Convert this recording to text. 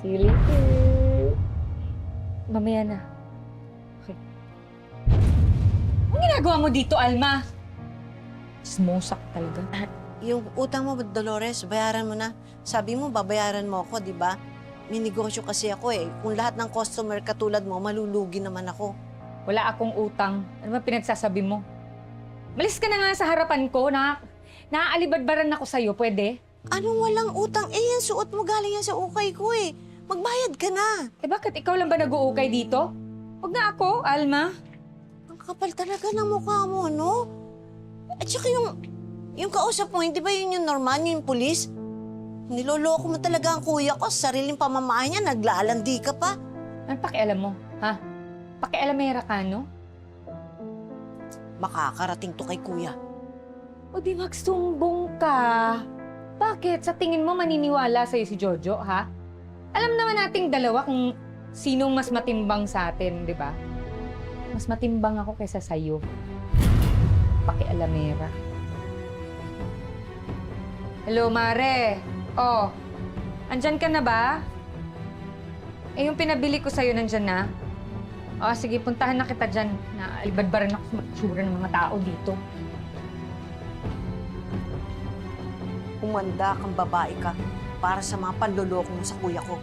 Silly. Mamaya na. Okay. Anong ginagawa mo dito, Alma? Smosak talaga. Yung utang mo, Dolores, bayaran mo na. Sabi mo, babayaran mo ako, di ba? May negosyo kasi ako eh. Kung lahat ng customer katulad mo, malulugi naman ako. Wala akong utang. Ano ba pinagsasabi mo? Malis ka na nga sa harapan ko, naaalibadbaran ako sa'yo, pwede? Anong walang utang? Eh, yan suot mo galing yan sa ukay ko eh. Magbayad ka na. Eh bakit ikaw lang ba nag-uukay dito? Huwag na ako, Alma. Ang kapal talaga ng mukha mo, no? At saka yung kausap mo, hindi ba yun yung normal, yung pulis? Niloloko mo talaga ang kuya ko sa sariling pamamahay niya, naglalandi ka pa. Ano pakialam mo, ha? Pakialamera ka, no? Makakarating to kay kuya. O di magsumbong ka. Bakit? Sa tingin mo maniniwala sa'yo si Jojo, ha? Alam naman nating dalawa kung sinong mas matimbang sa atin, di ba? Mas matimbang ako kaysa sa'yo. Pakialamera. Hello, Mare. Oh, andyan ka na ba? Eh, yung pinabili ko sa'yo nandyan na? Oh, sige, puntahan na kita dyan. Naalibadbaran ako sa matsura ng mga tao dito. Umanda kang babae ka para sa mga panloloko mo sa kuya ko.